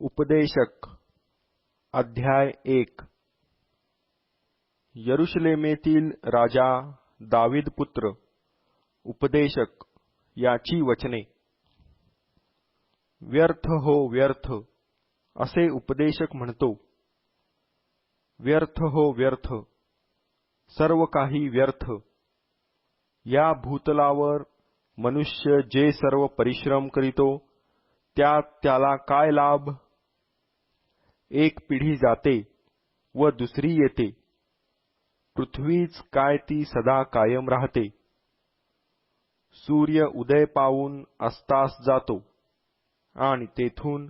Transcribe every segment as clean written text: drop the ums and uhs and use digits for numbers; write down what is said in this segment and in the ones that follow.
उपदेशक अध्याय 1 यरुशलेमेतील राजा दावीद पुत्र उपदेशक याची वचने। व्यर्थ हो व्यर्थ असे उपदेशक म्हणतो। व्यर्थ हो व्यर्थ, सर्व काही व्यर्थ। या भूतलावर मनुष्य जे सर्व परिश्रम करीतो त्यात त्याला काय लाभ? एक पिढी जाते व दुसरी येते, पृथ्वीच काय ती सदा कायम राहते। सूर्य उदय पावून अस्तास जातो आणि तेथून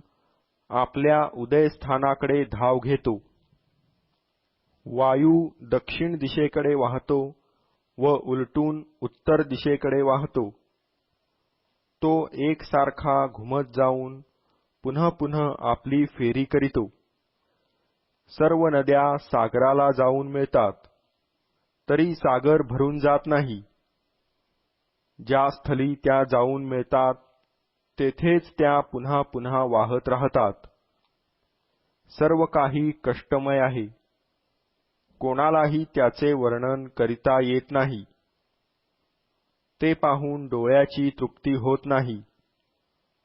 आपल्या उदयस्थानाकडे धाव घेतो। वायू दक्षिण दिशेकडे वाहतो व उलटून उत्तर दिशेकडे वाहतो। तो एकसारखा घुमत जाऊन पुन्हा पुन्हा आपली फेरी करीतो। सर्व नद्या सागराला जाऊन मिळतात, तरी सागर भरून जात नाही। ज्या स्थली त्या जाऊन मिळतात तेथेच त्या पुन्हा पुन्हा वाहत राहतात। सर्व काही कष्टमय आहे, कोणालाही त्याचे वर्णन करिता येत नाही। ते पाहून डोळ्याची तृप्ती होत नाही,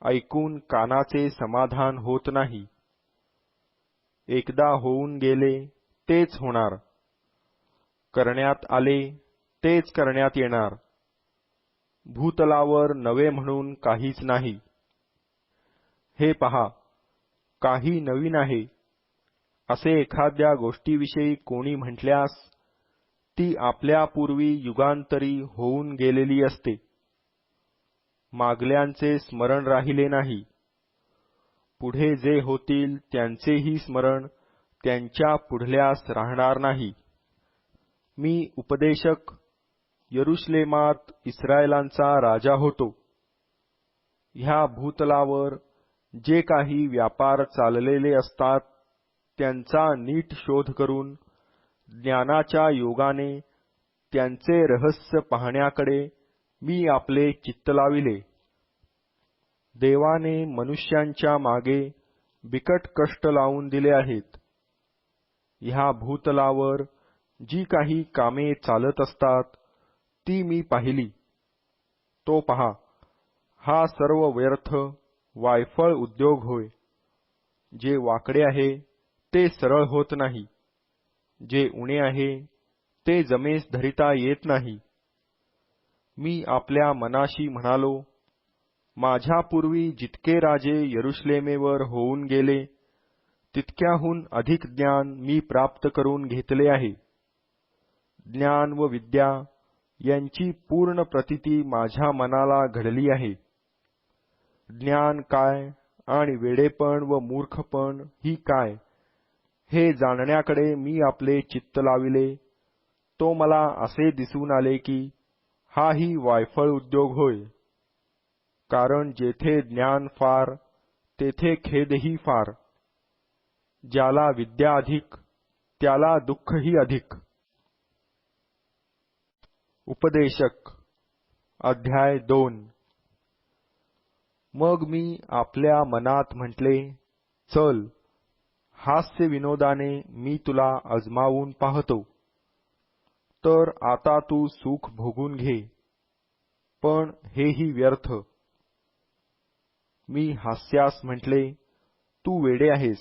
ऐकून कानाचे समाधान होत नाही। एकदा होऊन गेले तेच होणार, करण्यात आले तेच करण्यात येणार। भूतलावर नवे म्हणून काहीच नाही। हे पहा, काही नवीन आहे असे एखाद्या गोष्टीविषयी कोणी म्हटल्यास ती आपल्यापूर्वी युगांतरी होऊन गेलेली असते। मागल्यांचे स्मरण राहिले नाही, पुढे जे होतील त्यांचेही स्मरण त्यांच्या पुढल्यास राहणार नाही। मी उपदेशक यरुशलेमात इस्रायलांचा राजा होतो। ह्या भूतलावर जे काही व्यापार चाललेले असतात त्यांचा नीट शोध करून ज्ञानाच्या योगाने त्यांचे रहस्य पाहण्याकडे मी आपले चित्त लाविले। देवाने मनुष्यांच्या मागे बिकट कष्ट लावून दिले आहेत। ह्या भूतलावर जी काही कामे चालत असतात ती मी पाहिली। तो पहा, हा सर्व व्यर्थ वायफळ उद्योग होय। जे वाकडे आहे ते सरळ होत नाही, जे उणे आहे ते जमेस धरिता येत नाही। मी आपल्या मनाशी म्हणालो, माझ्यापूर्वी जितके राजे यरुशलेमेवर होऊन गेले तितक्याहून अधिक ज्ञान मी प्राप्त करून घेतले आहे। ज्ञान व विद्या यांची पूर्ण प्रतीती माझ्या मनाला घडली आहे। ज्ञान काय आणि वेडेपण व मूर्खपण ही काय हे जाणण्याकडे मी आपले चित्त लाविले, तो मला असे दिसून आले की हाही वायफळ उद्योग होय। कारण जेथे ज्ञान फार तेथे खेदही फार। ज्याला विद्या अधिक त्याला दुःखही अधिक। उपदेशक अध्याय 2 मग मी आपल्या मनात म्हटले, चल, हास्य विनोदाने मी तुला आजमावून पाहतो। तर आता तू सुख भोगून घे, पण हेही व्यर्थ। मी हास्यास म्हटले, तू वेडे आहेस।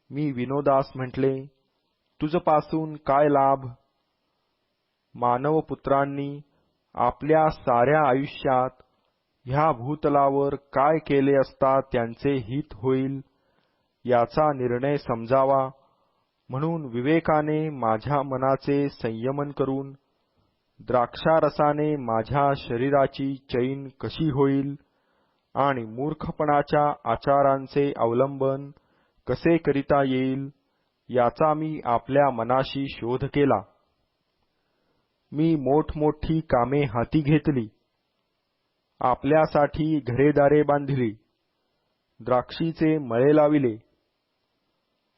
मी विनोदास म्हटले, तुझपासून काय लाभ? मानवपुत्रांनी आपल्या साऱ्या आयुष्यात ह्या भूतलावर काय केले असता त्यांचे हित होईल याचा निर्णय समजावा म्हणून विवेकाने माझ्या मनाचे संयमन करून द्राक्षारसाने माझ्या शरीराची चैन कशी होईल आणि मूर्खपणाच्या आचारांचे अवलंबन कसे करिता येईल याचा मी आपल्या मनाशी शोध केला। मी मोठमोठी कामे हाती घेतली, आपल्यासाठी घरेदारे बांधिली, द्राक्षीचे मळे लाविले।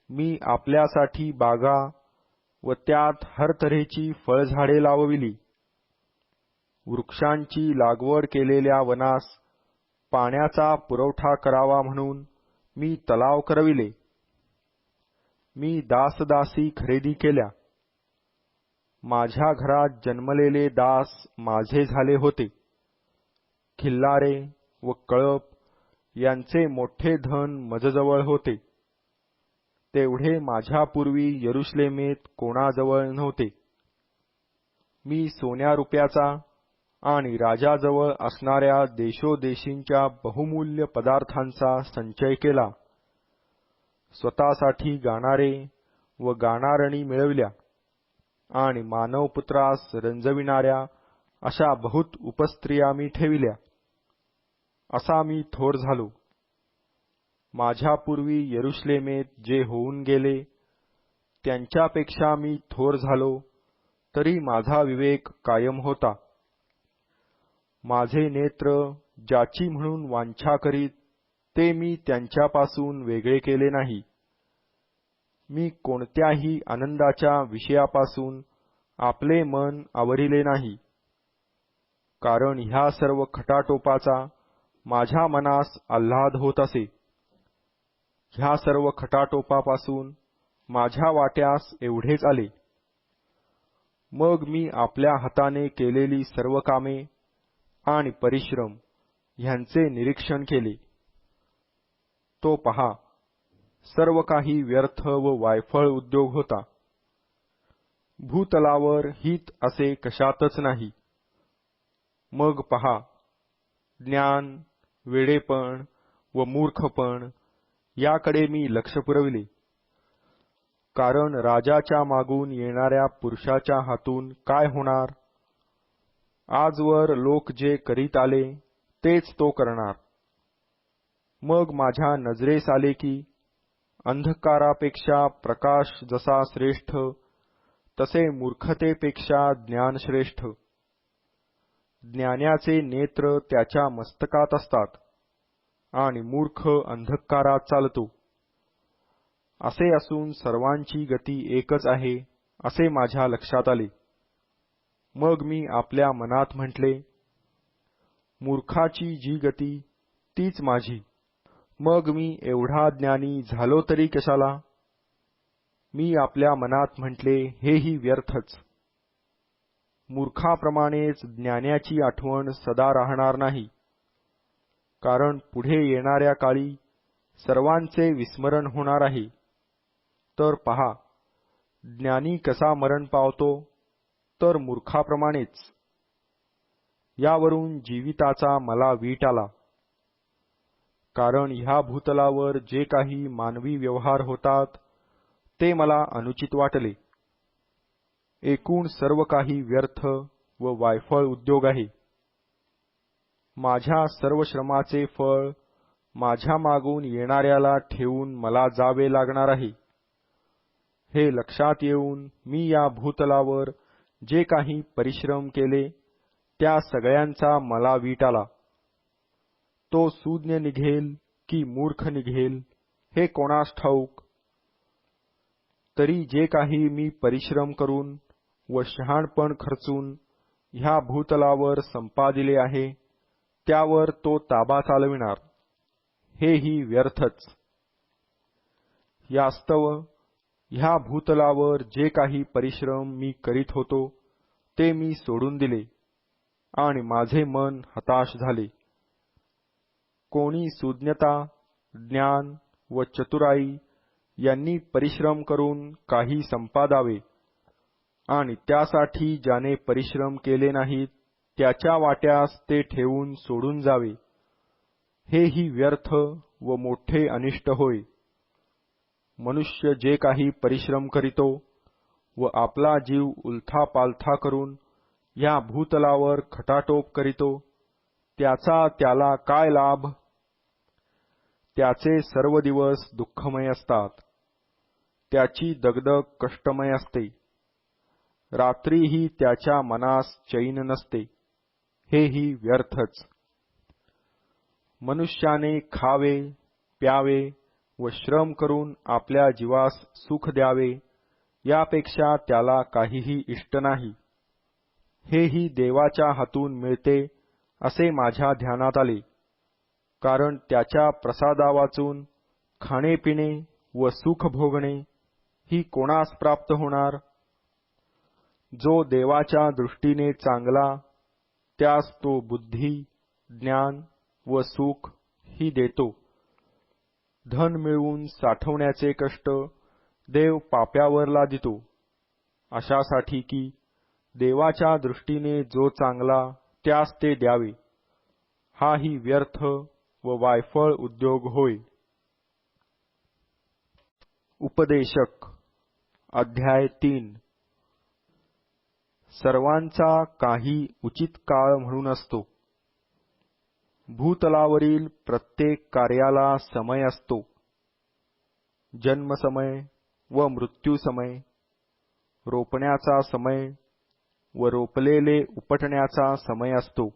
मी आपल्यासाठी बागा व त्यात हर तऱ्हेची फळझाडे लावविली। वृक्षांची लागवड केलेल्या वनास पाण्याचा पुरवठा करावा म्हणून मी तलाव करविले. मी दासदासी खरेदी केल्या. माझ्या घरात जन्मलेले दास माझे झाले होते. खिल्लारे व कळप यांचे मोठे धन मजजवळ होते. तेवढे माझ्यापूर्वी यरुशलेमेत कोणाजवळ नव्हते. मी सोन्या रुपयाचा आणि राजाजवळ असणाऱ्या देशोदेशींच्या बहुमूल्य पदार्थांचा संचय केला. स्वतःसाठी गाणारे व गाणारणी मिळविल्या आणि मानवपुत्रास रंजविणाऱ्या अशा बहुत उपस्त्रिया मी ठेविल्या. असा मी थोर झालो. माझ्यापूर्वी यरुशलेमेत जे होऊन गेले त्यांच्यापेक्षा मी थोर झालो, तरी माझा विवेक कायम होता. माझे नेत्र ज्याची म्हणून वांछा करीत ते मी त्यांच्यापासून वेगळे केले नाही. मी कोणत्याही आनंदाच्या विषयापासून आपले मन आवरिले नाही, कारण ह्या सर्व खटाटोपाचा माझ्या मनास आल्हाद होत असे. ह्या सर्व खटाटोपापासून माझ्या वाट्यास एवढेच आले. मग मी आपल्या हाताने केलेली सर्व कामे आणि परिश्रम ह्यांचे निरीक्षण केले. तो पहा, सर्व काही व्यर्थ व वायफळ उद्योग होता. भूतलावर हित असे कशातच नाही. मग पहा, ज्ञान, वेडेपण व मूर्खपण याकडे मी लक्ष पुरविले. कारण राजाच्या मागून येणाऱ्या पुरुषाच्या हातून काय होणार? आजवर लोक जे करीत आले तेच तो करणार. मग माझ्या नजरेस आले की अंधकारापेक्षा प्रकाश जसा श्रेष्ठ, तसे मूर्खतेपेक्षा ज्ञान श्रेष्ठ. ज्ञानाचे नेत्र त्याच्या मस्तकात असतात आणि मूर्ख अंधकारात चालतो. असे असून सर्वांची गती एकच आहे असे माझ्या लक्षात आले. मग मी आपल्या मनात म्हटले, मूर्खाची जी गती तीच माझी. मग मी एवढा ज्ञानी झालो तरी कशाला? मी आपल्या मनात म्हटले, हेही व्यर्थच. मूर्खाप्रमाणेच ज्ञानाची आठवण सदा राहणार नाही, कारण पुढे येणाऱ्या काळी सर्वांचे विस्मरण होणार आहे. तर पहा, ज्ञानी कसा मरण पावतो, तर मूर्खाप्रमाणेच. यावरून जीविताचा मला वीट आला. कारण ह्या भूतलावर जे काही मानवी व्यवहार होतात ते मला अनुचित वाटले. एकूण सर्व काही व्यर्थ व वायफळ उद्योग आहे. माझ्या सर्व श्रमाचे फळ माझ्या मागून येणाऱ्याला ठेवून मला जावे लागणार आहे. हे लक्षात येऊन मी या भूतलावर जे काही परिश्रम केले त्या सगळ्यांचा मला वीट आला. तो सूज्ञ निघेल की मूर्ख निघेल हे कोणास ठाऊक. तरी जे काही मी परिश्रम करून व शहाणपण खर्चून ह्या भूतलावर संपादिले आहे त्यावर तो ताबा चालविणार, हेही व्यर्थच. यास्तव ह्या भूतलावर जे काही परिश्रम मी करीत होतो ते मी सोडून दिले आणि माझे मन हताश झाले. कोणी सुज्ञता, ज्ञान व चतुराई यांनी परिश्रम करून काही संपादावे आणि त्यासाठी ज्याने परिश्रम केले नाहीत त्याच्या वाट्यास ते ठेवून सोडून जावे, हेही व्यर्थ व मोठे अनिष्ट होय. मनुष्य जे काही परिश्रम करीतो व आपला जीव उलथापालथा करून या भूतलावर खटाटोप करीतो त्याचा त्याला काय लाभ? त्याचे सर्व दिवस दुःखमय असतात. त्याची दगदग कष्टमय असते. रात्रीही त्याच्या मनास चैन नसते, हेही व्यर्थच. मनुष्याने खावे, प्यावे व श्रम करून आपल्या जीवास सुख द्यावे यापेक्षा त्याला काहीही इष्ट नाही. हेही देवाच्या हातून मिळते असे माझ्या ध्यानात आले, कारण त्याच्या प्रसादावाचून खाणे पिणे व सुख भोगणे ही कोणास प्राप्त होणार? जो देवाच्या दृष्टीने चांगला, त्यास तो बुद्धी, ज्ञान व सुख ही देतो. धन मिळवून साठवण्याचे कष्ट देव पाप्यावर लादितो, अशासाठी की देवाच्या दृष्टीने जो चांगला त्यास ते द्यावे. हाही व्यर्थ व वायफळ उद्योग होय. उपदेशक अध्याय 3. सर्वांचा काही उचित काळ म्हणून असतो. भूतलावरील प्रत्येक कार्याला समय असतो. जन्मसमय व मृत्यूसमय, रोपण्याचा समय व रोपलेले उपटण्याचा समय असतो.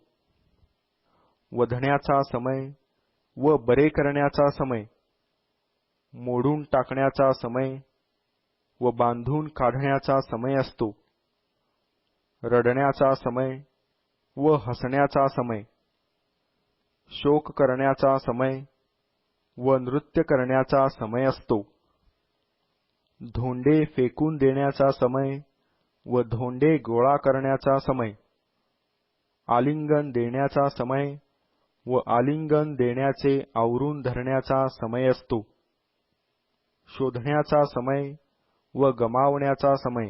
वधण्याचा समय व बरे करण्याचा समय, मोडून टाकण्याचा समय व बांधून काढण्याचा समय असतो. रडण्याचा समय व हसण्याचा समय, शोक करण्याचा समय व नृत्य करण्याचा समय असतो. धोंडे फेकून देण्याचा समय व धोंडे गोळा करण्याचा समय, आलिंगन देण्याचा समय व आलिंगन देण्याचे आवरून धरण्याचा समय असतो. शोधण्याचा समय व गमावण्याचा समय,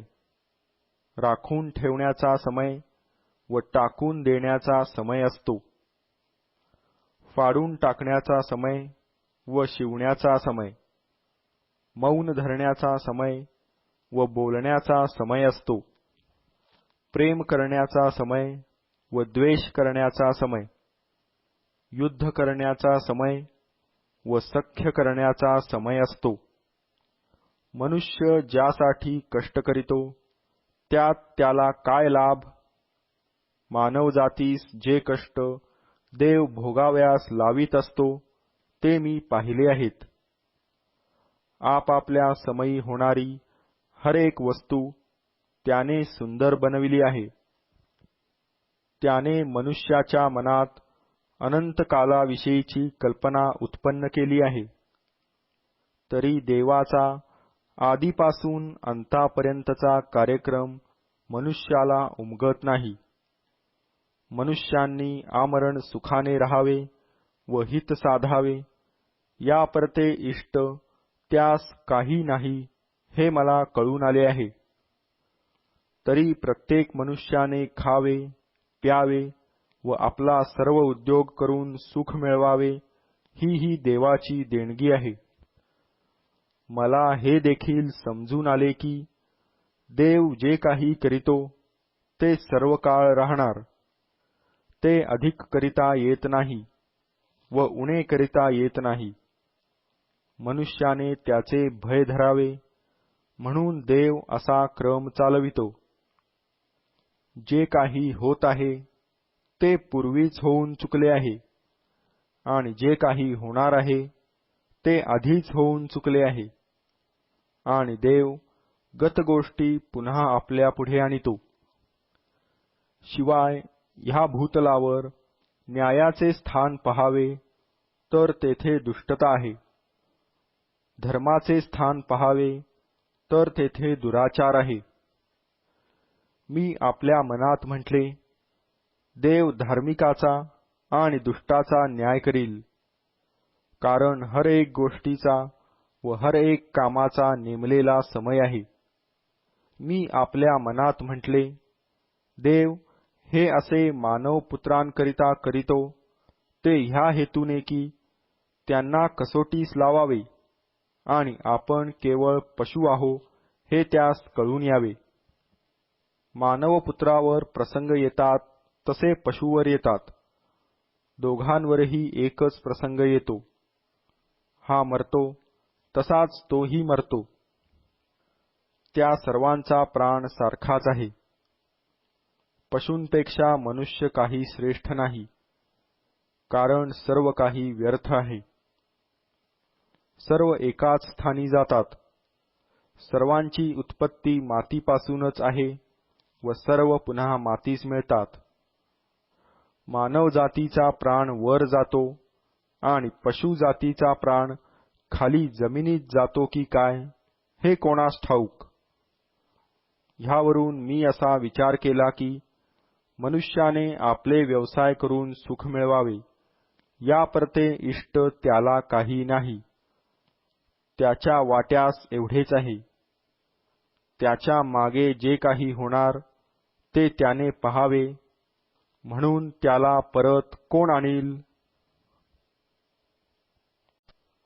राखून ठेवण्याचा समय व टाकून देण्याचा समय असतो. फाडून टाकण्याचा समय व शिवण्याचा समय, मौन धरण्याचा समय व बोलण्याचा समय असतो. प्रेम करण्याचा समय व द्वेष करण्याचा समय, युद्ध करण्याचा समय व सख्य करण्याचा समय असतो. मनुष्य ज्यासाठी कष्ट करीतो त्यात त्याला काय लाभ? मानवजातीस जे कष्ट देव भोगाव्यास लावित असतो ते मी पाहिले आहेत. आपापल्या समयी होणारी हर एक वस्तू त्याने सुंदर बनविली आहे. त्याने मनुष्याच्या मनात अनंत कालाविषयीची कल्पना उत्पन्न केली आहे. तरी देवाचा आधीपासून अंतापर्यंतचा कार्यक्रम मनुष्याला उमगत नाही. मनुष्यांनी आमरण सुखाने राहावे व हित साधावे, यापरते इष्ट त्यास काही नाही हे मला कळून आले आहे. तरी प्रत्येक मनुष्याने खावे, प्यावे व आपला सर्व उद्योग करून सुख मिळवावे, ही देवाची देणगी आहे. मला हे देखील समजून आले की देव जे काही करीतो ते सर्व काळ राहणार. ते अधिक करिता येत नाही व उणे करिता येत नाही. मनुष्याने त्याचे भय धरावे म्हणून देव असा क्रम चालवितो. जे काही होत आहे ते पूर्वीच होऊन चुकले आहे आणि जे काही होणार आहे ते आधीच होऊन चुकले आहे, आणि देव गत गोष्टी पुन्हा आपल्या पुढे आणितो. शिवाय ह्या भूतलावर न्यायाचे स्थान पहावे तर तेथे दुष्टता आहे. धर्माचे स्थान पहावे तर तेथे दुराचार आहे. मी आपल्या मनात म्हटले, देव धार्मिकाचा आणि दुष्टाचा न्याय करील, कारण हर एक गोष्टीचा व हर एक कामाचा नेमलेला समय आहे. मी आपल्या मनात म्हटले, देव हे असे मानवपुत्रांकरिता करीतो ते ह्या हेतूने की त्यांना कसोटीस लावावे आणि आपण केवळ पशु आहो हे त्यास कळून यावे. मानवपुत्रावर प्रसंग येतात तसे पशुवर येतात. दोघांवरही एकच प्रसंग येतो. हा मरतो तसाच तोही मरतो. त्या सर्वांचा प्राण सारखाच आहे. पशूंपेक्षा मनुष्य काही श्रेष्ठ नाही, कारण सर्व काही व्यर्थ आहे. सर्व एकाच स्थानी जातात. सर्वांची उत्पत्ती मातीपासूनच आहे व सर्व पुन्हा मातीस मिळतात. मानव जातीचा प्राण वर जातो आणि पशु जातीचा प्राण खाली जमिनीत जातो की काय हे कोणास ठाऊक. ह्यावरून मी असा विचार केला की मनुष्याने आपले व्यवसाय करून सुख मिळवावे, यापरते इष्ट त्याला काही नाही. त्याच्या वाट्यास एवढेच आहे. त्याच्या मागे जे काही होणार ते त्याने पहावे, म्हणून त्याला परत कोण आणील.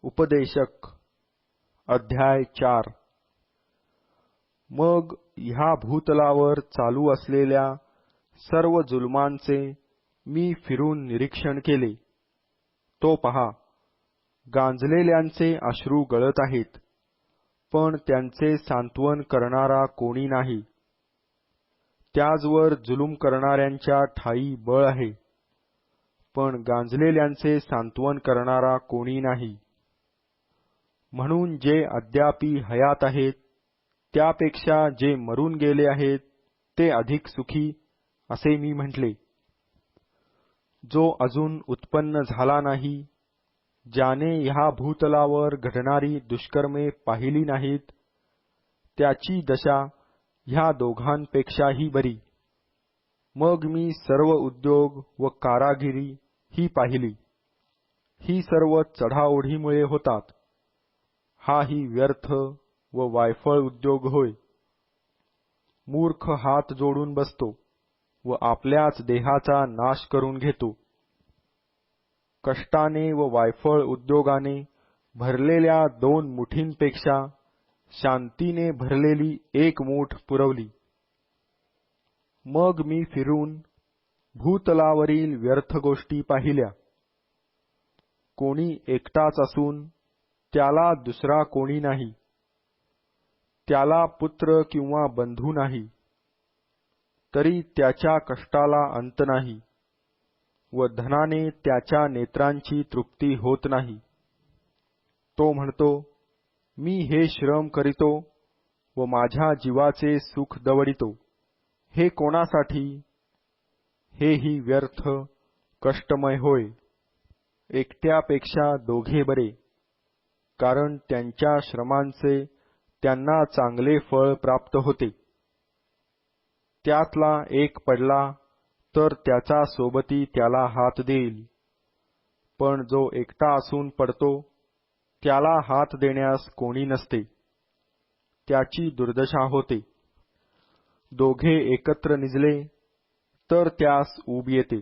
उपदेशक अध्याय 4. मग ह्या भूतलावर चालू असलेल्या सर्व जुलमांचे मी फिरून निरीक्षण केले. तो पहा, गांजलेल्यांचे अश्रू गळत आहेत, पण त्यांचे सांत्वन करणारा कोणी नाही. त्याचवर जुलूम करणाऱ्यांच्या ठायी बळ आहे, पण गांजलेल्यांचे सांत्वन करणारा कोणी नाही. म्हणून जे अद्यापि हयात आहेत त्यापेक्षा जे मरून गेले आहेत ते अधिक सुखी, असे मी म्हटले. जो अजून उत्पन्न झाला नाही, ज्याने ह्या भूतलावर घडणारी दुष्कर्मे पाहिली नाहीत, त्याची दशा ह्या दोघांपेक्षाही बरी. मग मी सर्व उद्योग व कारागिरी ही पाहिली. ही सर्व चढाओढीमुळे होतात. हाही व्यर्थ व वायफळ उद्योग होय. मूर्ख हात जोडून बसतो व आपल्याच देहाचा नाश करून घेतो. कष्टाने व वायफळ उद्योगाने भरलेल्या 2 मुठींपेक्षा शांतीने भरलेली 1 मूठ पुरवली. मग मी फिरून भूतलावरील व्यर्थ गोष्टी पाहिल्या. कोणी एकटाच असून त्याला दुसरा कोणी नाही. त्याला पुत्र किंवा बंधू नाही, तरी त्याच्या कष्टाला अंत नाही व धनाने त्याच्या नेत्रांची तृप्ती होत नाही. तो म्हणतो, मी हे श्रम करीतो व माझ्या जीवाचे सुख दवडितो, हे कोणासाठी? हेही व्यर्थ कष्टमय होय. एकट्यापेक्षा दोघे बरे, कारण त्यांच्या श्रमांचे त्यांना चांगले फळ प्राप्त होते. त्यातला एक पडला तर त्याचा सोबती त्याला हात देईल, पण जो एकटा असून पडतो त्याला हात देण्यास कोणी नसते. त्याची दुर्दशा होते. दोघे एकत्र निजले तर त्यास ऊब येते.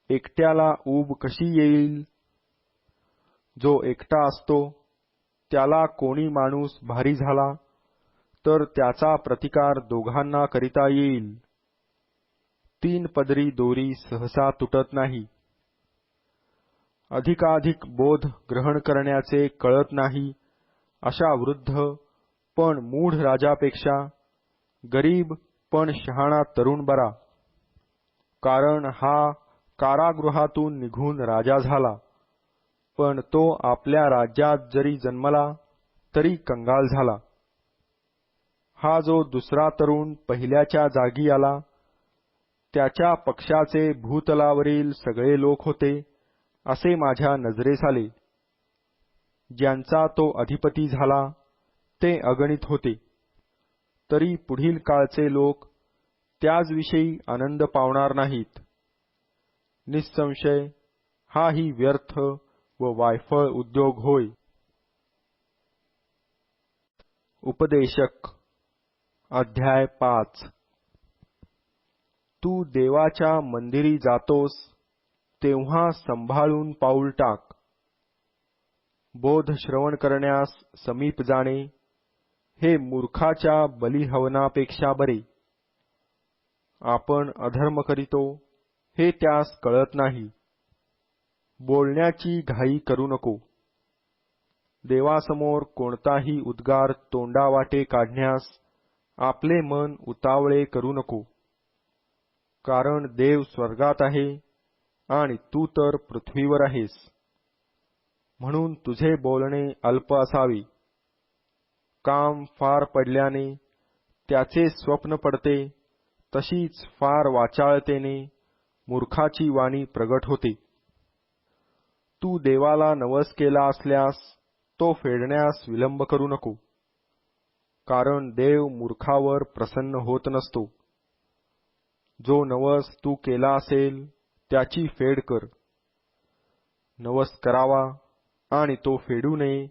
एकट्याला ऊब कशी येईल? जो एकटा असतो त्याला कोणी माणूस भारी झाला तर त्याचा प्रतिकार दोघांना करिता येईल. 3 पदरी दोरी सहसा तुटत नाही. अधिकाधिक बोध ग्रहण करण्याचे कळत नाही अशा वृद्ध पण मूढ राजापेक्षा गरीब पण शहाणा तरुण बरा. कारण हा कारागृहातून निघून राजा झाला, पण तो आपल्या राज्यात जरी जन्मला तरी कंगाल झाला. हा जो दुसरा तरुण पहिल्याच्या जागी आला, त्याच्या पक्षाचे भूतलावरील सगळे लोक होते असे माझ्या नजरेस आले. ज्यांचा तो अधिपती झाला ते अगणित होते, तरी पुढील काळचे लोक त्याचविषयी आनंद पावणार नाहीत. निसंशय हाही व्यर्थ व वायफळ उद्योग होय. उपदेशक अध्याय 5. तू देवाच्या मंदिरी जातोस तेव्हा संभाळून पाऊल टाक. बोध श्रवण करण्यास समीप जाणे हे मूर्खाच्या बलिहवनापेक्षा बरे. आपण अधर्म करीतो हे त्यास कळत नाही. बोलण्याची घाई करू नको. देवासमोर कोणताही उद्गार तोंडावाटे काढण्यास आपले मन उतावळे करू नको. कारण देव स्वर्गात आहे आणि तू तर पृथ्वीवर आहेस. म्हणून तुझे बोलणे अल्प असावे. काम फार पडल्याने त्याचे स्वप्न पडते, तशीच फार वाचाळतेने मूर्खाची वाणी प्रगट होते. तू देवाला नवस केला असल्यास तो फेडण्यास विलंब करू नको, कारण देव मूर्खावर प्रसन्न होत नसतो. जो नवस तू केला असेल त्याची फेड कर. नवस करावा आणि तो फेडू नये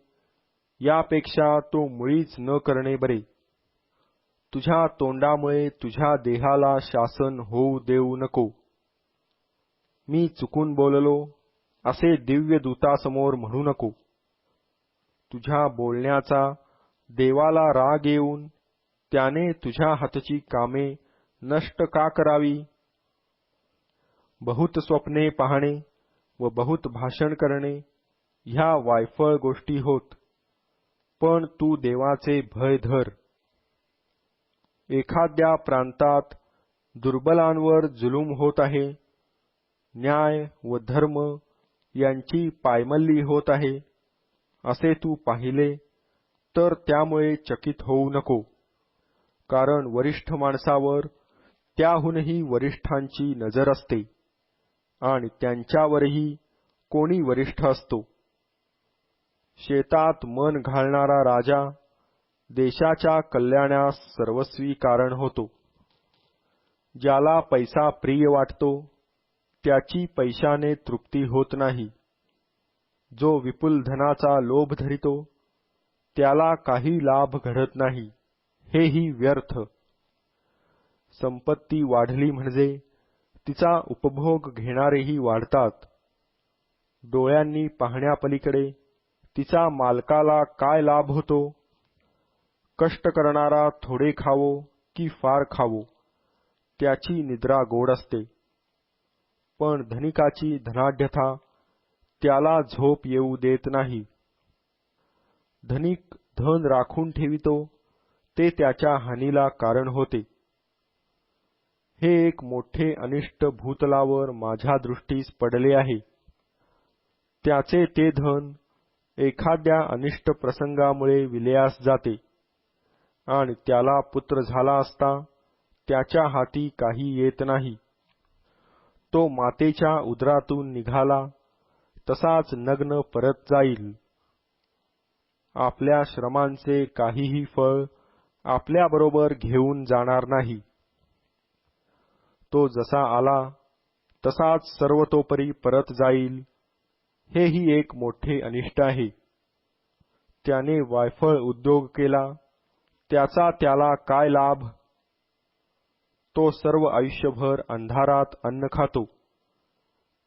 यापेक्षा तो मुळीच न करणे बरे. तुझ्या तोंडामुळे तुझ्या देहाला शासन होऊ देऊ नको. मी चुकून बोललो असे दिव्य दूतासमोर म्हणू नको. तुझ्या बोलण्याचा देवाला राग येऊन त्याने तुझ्या हातची कामे नष्ट का करावी. बहुत स्वप्ने पाहणे व बहुत भाषण करणे ह्या वायफळ गोष्टी होत, पण तू देवाचे भय धर. एखाद्या प्रांतात दुर्बलांवर जुलूम होत आहे, न्याय व धर्म यांची पायमल्ली होत आहे असे तू पाहिले तर त्यामुळे चकित होऊ नको, कारण वरिष्ठ माणसावर त्याहूनही वरिष्ठांची नजर असते आणि त्यांच्यावरही कोणी वरिष्ठ असतो. शेतात मन घालणारा राजा देशाच्या कल्याणास सर्वस्वी कारण होतो. ज्याला पैसा प्रिय वाटतो त्याची पैशाने तृप्ती होत नाही. जो विपुल धनाचा लोभ धरितो त्याला काही लाभ घडत नाही, हेही व्यर्थ. संपत्ती वाढली म्हणजे तिचा उपभोग घेणारेही वाढतात. डोळ्यांनी पाहण्यापलीकडे तिचा मालकाला काय लाभ होतो. कष्ट करणारा थोडे खावो की फार खावो त्याची निद्रा गोड असते, पण धनिकाची धनाढ्यता त्याला झोप येऊ देत नाही. धनिक धन राखून ठेवितो ते त्याच्या हानीला कारण होते. हे एक मोठे अनिष्ट भूतलावर माझ्या दृष्टीस पडले आहे. त्याचे ते धन एखाद्या अनिष्ट प्रसंगामुळे विलयास जाते आणि त्याला पुत्र झाला असता त्याच्या हाती काही येत नाही. तो मातेच्या उदरातून निघाला तसाच नग्न परत जाईल. आपल्या श्रमांचे काहीही फळ आपल्याबरोबर घेऊन जाणार नाही. तो जसा आला तसाच सर्वतोपरी परत जाईल, हेही एक मोठे अनिष्ट आहे. त्याने वायफळ उद्योग केला त्याचा त्याला काय लाभ. तो सर्व आयुष्यभर अंधारात अन्न खातो,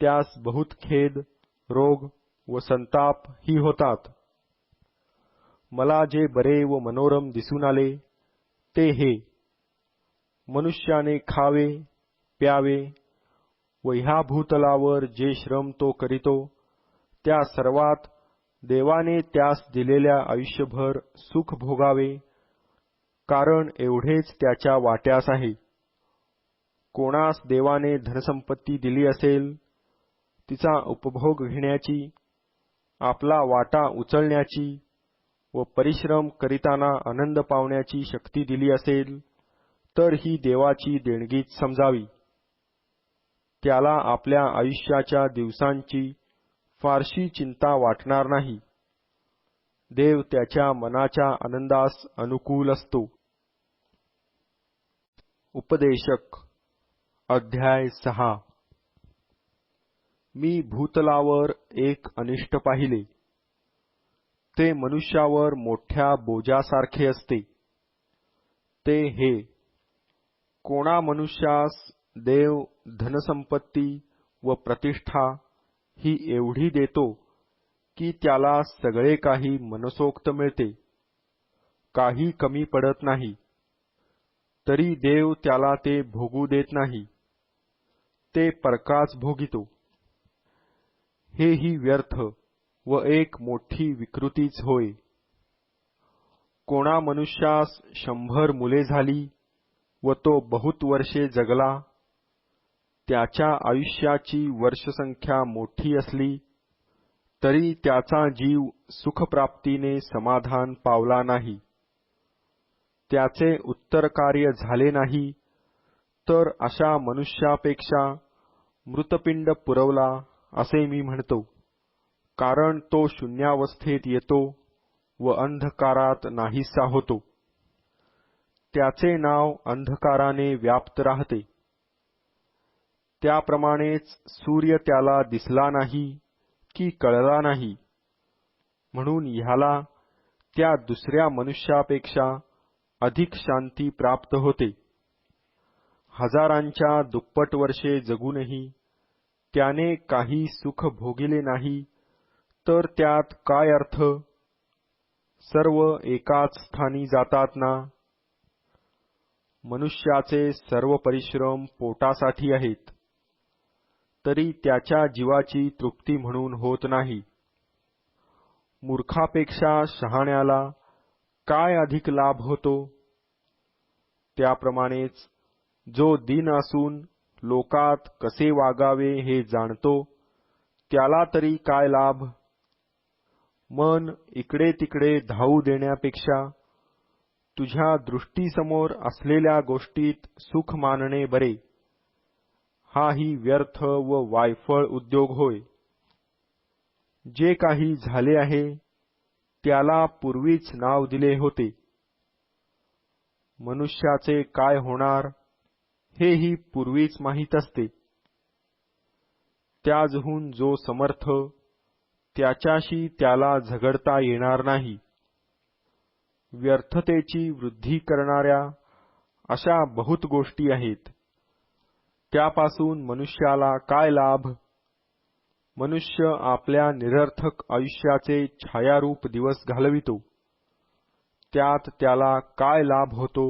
त्यास बहुत खेद, रोग व संताप ही होतात. मला जे बरे व मनोरम दिसून आले ते हे: मनुष्याने खावे प्यावे व ह्या भूतलावर जे श्रम तो करीतो त्या सर्वात देवाने त्यास दिलेल्या आयुष्यभर सुख भोगावे, कारण एवढेच त्याच्या वाट्यास आहे. कोणास देवाने धनसंपत्ती दिली असेल, तिचा उपभोग घेण्याची, आपला वाटा उचलण्याची व परिश्रम करीताना आनंद पावण्याची शक्ती दिली असेल, तर ही देवाची देणगीच समजावी. त्याला आपल्या आयुष्याच्या दिवसांची फारशी चिंता वाटणार नाही. देव त्याच्या मनाच्या आनंदास अनुकूल असतो. उपदेशक अध्याय 6. मी भूतलावर एक अनिष्ट पाहिले. ते मनुष्यावर मोठ्या बोजासारखे असते. ते हे: कोणा मनुष्यास देव धनसंपत्ती व प्रतिष्ठा ही एवढी देतो की त्याला सगळे काही मनसोक्त मिळते, काही कमी पडत नाही, तरी देव त्याला ते भोगू देत नाही. ते परकाच भोगितो. हेही व्यर्थ व एक मोठी विकृतीच होय. कोणा मनुष्यास 100 मुले झाली व तो बहुत वर्षे जगला, त्याच्या आयुष्याची वर्षसंख्या मोठी असली तरी त्याचा जीव सुखप्राप्तीने समाधान पावला नाही. त्याचे उत्तर कार्य झाले नाही तर अशा मनुष्यापेक्षा मृतपिंड पुरवला असे मी म्हणतो, कारण तो शून्यावस्थेत येतो व अंधकारात नाहीसा होतो. त्याचे नाव अंधकाराने व्याप्त राहते. त्याप्रमाणेच सूर्य त्याला दिसला नाही की कळला नाही, म्हणून ह्याला त्या दुसऱ्या मनुष्यापेक्षा अधिक शांती प्राप्त होते. हजारांच्या दुप्पट वर्षे जगूनही त्याने काही सुख भोगिले नाही, तर त्यात काय अर्थ? सर्व एकाच स्थानी जातात ना. मनुष्याचे सर्व परिश्रम पोटासाठी आहेत, तरी त्याच्या जीवाची तृप्ती म्हणून होत नाही. मूर्खापेक्षा शहाण्याला काय अधिक लाभ होतो? त्याप्रमाणेच जो दीन असून लोकात कसे वागावे हे जाणतो, त्याला तरी काय लाभ? मन इकडे तिकडे धावू देण्यापेक्षा तुझ्या दृष्टीसमोर असलेल्या गोष्टीत सुख मानणे बरे. हाही व्यर्थ व वायफळ उद्योग होय. जे काही झाले आहे त्याला पूर्वीच नाव दिले होते. मनुष्याचे काय होणार हेही पूर्वीच माहीत असते. त्याजहून जो समर्थ, त्याच्याशी त्याला झगडता येणार नाही. व्यर्थतेची वृद्धी करणाऱ्या अशा बहुत गोष्टी आहेत. त्यापासून मनुष्याला काय लाभ? मनुष्य आपल्या निरर्थक आयुष्याचे छायारूप दिवस घालवितो. त्यात त्याला काय लाभ होतो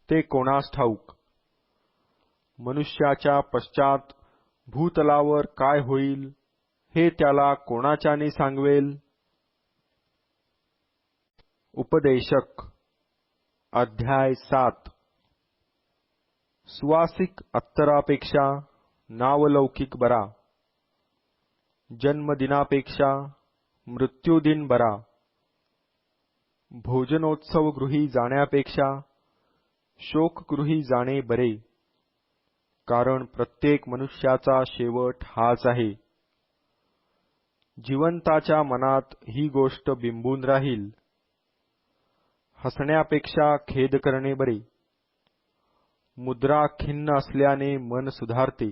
ते कोणास ठाऊक. मनुष्याच्या पश्चात भूतलावर काय होईल हे त्याला कोणाच्याने सांगवेल? उपदेशक अध्याय 7. सुवासिक अत्तरापेक्षा नावलौकिक बरा. जन्मदिनापेक्षा मृत्यूदिन बरा. भोजनोत्सवगृही जाण्यापेक्षा शोकगृही जाणे बरे, कारण प्रत्येक मनुष्याचा शेवट हाच आहे. जिवंताच्या मनात ही गोष्ट बिंबून राहील. हसण्यापेक्षा खेद करणे बरे. मुद्रा खिन्न असल्याने मन सुधारते.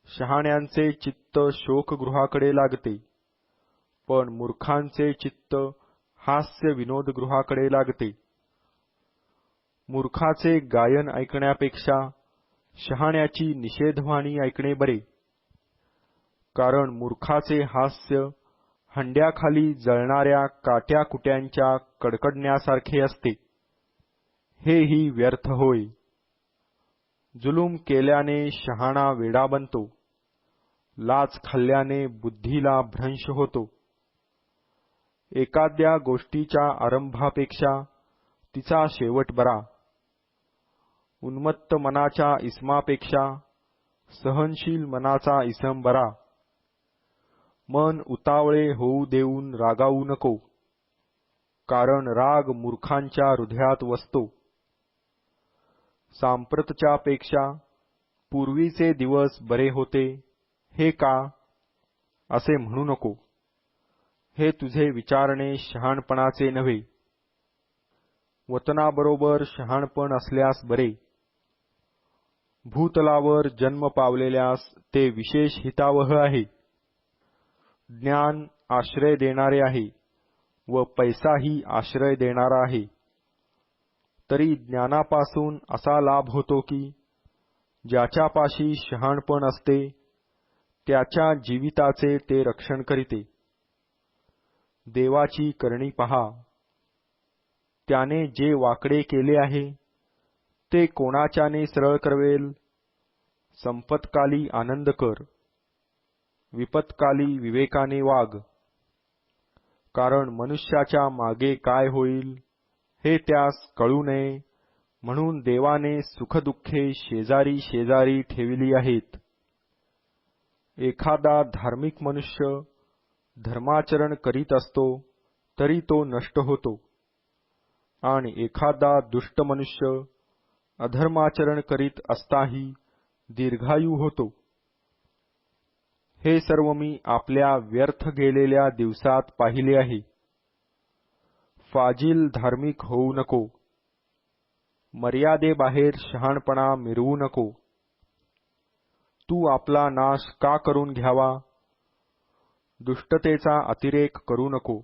शहाण्यांचे चित्त शोकगृहाकडे लागते, पण मूर्खांचे चित्त हास्य विनोदगृहाकडे लागते. मूर्खाचे गायन ऐकण्यापेक्षा शहाण्याची निषेधवाणी ऐकणे बरे, कारण मूर्खाचे हास्य हंड्याखाली जळणाऱ्या काट्याकुट्यांच्या कडकडण्यासारखे असते. हेही व्यर्थ होय. जुलूम केल्याने शहाणा वेडा बनतो. लाच खाल्ल्याने बुद्धीला भ्रंश होतो. एखाद्या गोष्टीच्या आरंभापेक्षा तिचा शेवट बरा. उन्मत्त मनाच्या इसमापेक्षा सहनशील मनाचा इसम बरा. मन उतावळे होऊ देऊन रागावू नको, कारण राग मूर्खांच्या हृदयात वसतो. सांप्रतच्या पेक्षा पूर्वीचे दिवस बरे होते हे का, असे म्हणू नको. हे तुझे विचारणे शहाणपणाचे नव्हे. वतनाबरोबर शहाणपण असल्यास बरे. भूतलावर जन्म पावलेल्यास ते विशेष हितावह आहे. ज्ञान आश्रय देणारे आहे व पैसाही आश्रय देणारा आहे. तरी ज्ञानापासून असा लाभ होतो की ज्याच्यापाशी शहाणपण असते त्याच्या जीविताचे ते रक्षण करीते. देवाची करणी पहा. त्याने जे वाकडे केले आहे ते कोणाच्याने सरळ करवेल? संपत्काली आनंद कर, विपत्काली विवेकाने वाग. कारण मनुष्याच्या मागे काय होईल हे त्यास कळू नये, म्हणून देवाने सुखदुःखे शेजारी शेजारी ठेविली आहेत. एखादा धार्मिक मनुष्य धर्माचरण करीत असतो तरी तो नष्ट होतो, आणि एखादा दुष्ट मनुष्य अधर्माचरण करीत असताही दीर्घायू होतो. हे सर्व मी आपल्या व्यर्थ गेलेल्या दिवसात पाहिले आहे. फाजील धार्मिक होऊ नको. मर्यादेबाहेर शहाणपणा मिरवू नको. तू आपला नाश का करून घ्यावा? दुष्टतेचा अतिरेक करू नको.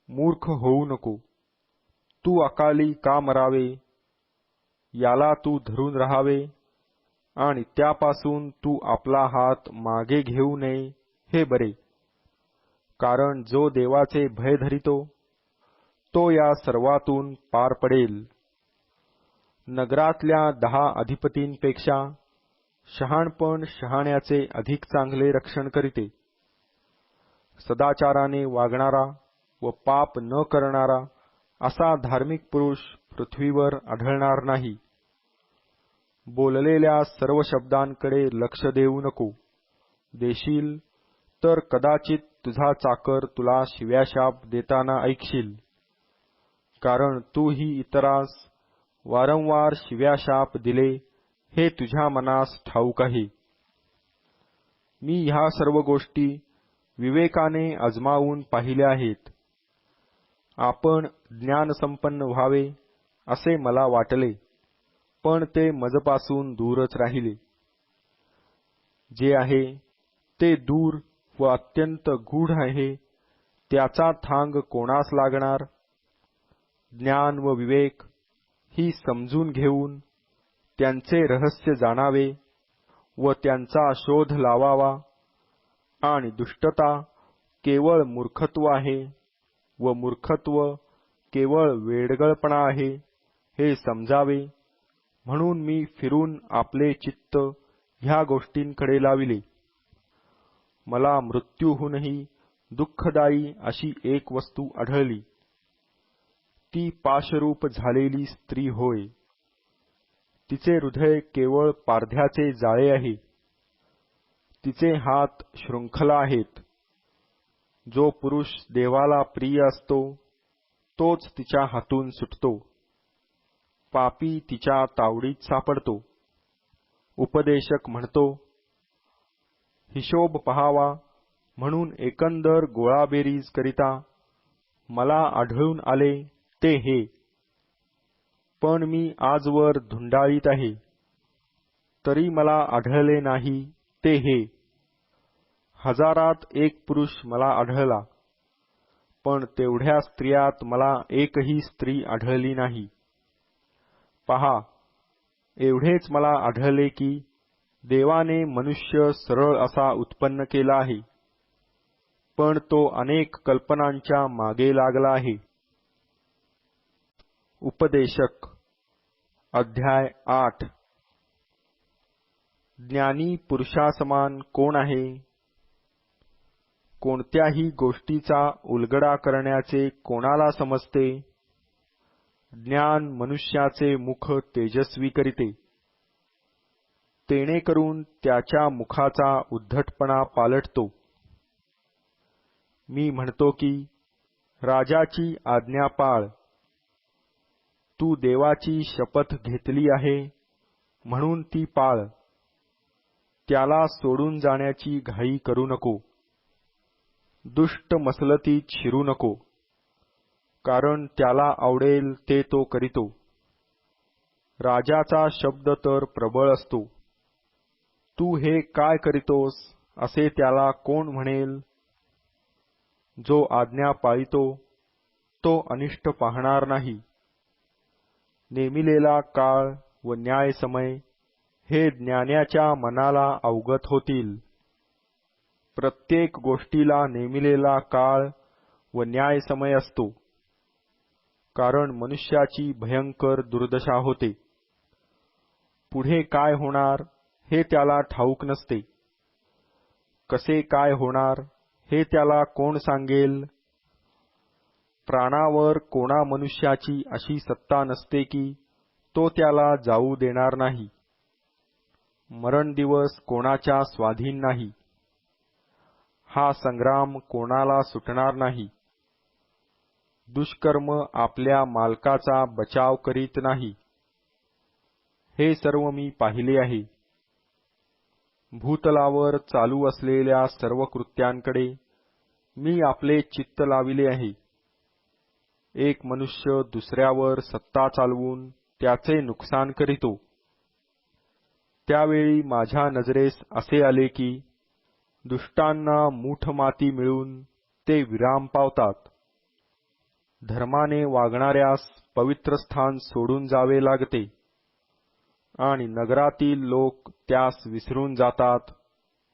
मूर्ख होऊ नको. तू अकाली का मरावे? याला तू धरून राहावे आणि त्यापासून तू आपला हात मागे घेऊ नये हे बरे. कारण जो देवाचे भय धरितो तो या सर्वातून पार पडेल. नगरातल्या 10 अधिपतींपेक्षा शहाणपण शहाण्याचे अधिक चांगले रक्षण करीते. सदाचाराने वागणारा व पाप न करणारा असा धार्मिक पुरुष पृथ्वीवर आढळणार नाही. बोललेल्या सर्व शब्दांकडे लक्ष देऊ नको. देशील तर कदाचित तुझा चाकर तुला शिव्याशाप देताना ऐकशील. कारण तूही इतरास वारंवार शिव्याशाप दिले हे तुझ्या मनास ठाऊक आहे. मी ह्या सर्व गोष्टी विवेकाने अजमावून पाहिल्या आहेत. आपण ज्ञानसंपन्न व्हावे असे मला वाटले, पण ते मजपासून दूरच राहिले. जे आहे ते दूर व अत्यंत गूढ आहे त्याचा थांग कोणास लागणार? ज्ञान व विवेक ही समजून घेऊन त्यांचे रहस्य जाणावे व त्यांचा शोध लावावा. आणि दुष्टता केवळ मूर्खत्व आहे व मूर्खत्व केवळ वेडगळपणा आहे हे समजावे म्हणून मी फिरून आपले चित्त ह्या गोष्टींकडे लाविले. मला मृत्यूहूनही दुःखदायी अशी एक वस्तू आढळली. ती पाशरूप झालेली स्त्री होय. तिचे हृदय केवळ पारध्याचे जाळे आहे. तिचे हात शृंखला आहेत. जो पुरुष देवाला प्रिय असतो तोच तिच्या हातून सुटतो. पापी तिच्या तावडीत सापडतो. उपदेशक म्हणतो, हिशोब पहावा म्हणून एकंदर गोळाबेरीज करिता मला आढळून आले ते हे. पण मी आजवर धुंडाळीत आहे, तरी मला आढळले नाही ते हे. हजारात एक पुरुष मला आढळला, पण तेवढ्या स्त्रियात मला एकही स्त्री आढळली नाही. पहा, एवढेच मला आढळले की देवाने मनुष्य सरळ असा उत्पन्न केला आहे, पण तो अनेक कल्पनांच्या मागे लागला आहे. उपदेशक अध्याय 8. ज्ञानी पुरुषासमान कोण आहे? कोणत्याही गोष्टीचा उलगडा करण्याचे कोणाला समजते? ज्ञान मनुष्याचे मुख तेजस्वी करीते. तेणेकरून त्याच्या मुखाचा उद्धटपणा पालटतो. मी म्हणतो की राजाची आज्ञा पाळ. तू देवाची शपथ घेतली आहे म्हणून ती पाळ. त्याला सोडून जाण्याची घाई करू नको. दुष्ट मसलतीत शिरू नको, कारण त्याला आवडेल ते तो करीतो. राजाचा शब्द तर प्रबळ असतो. तू हे काय करीतोस असे त्याला कोण म्हणेल? जो आज्ञा पाळितो तो अनिष्ट पाहणार नाही. नेमिलेला काळ व न्यायसमय हे ज्ञानाच्या मनाला अवगत होतील. प्रत्येक गोष्टीला नेमिलेला काळ व न्यायसमय असतो, कारण मनुष्याची भयंकर दुर्दशा होते. पुढे काय होणार हे त्याला ठाऊक नसते. कसे काय होणार हे त्याला कोण सांगेल? प्राणावर कोणा मनुष्याची अशी सत्ता नसते की तो त्याला जाऊ देणार नाही. मरण दिवस कोणाच्या स्वाधीन नाही. हा संग्राम कोणाला सुटणार नाही. दुष्कर्म आपल्या मालकाचा बचाव करीत नाही. हे सर्व मी पाहिले आहे. भूतलावर चालू असलेल्या सर्व कृत्यांकडे मी आपले चित्त लाविले आहे. एक मनुष्य दुसऱ्यावर सत्ता चालवून त्याचे नुकसान करीतो, त्यावेळी माझ्या नजरेस असे आले की दुष्टांना मूठ माती मिळून ते विराम पावतात. धर्माने वागणाऱ्यास पवित्र स्थान सोडून जावे लागते आणि नगरातील लोक त्यास विसरून जातात,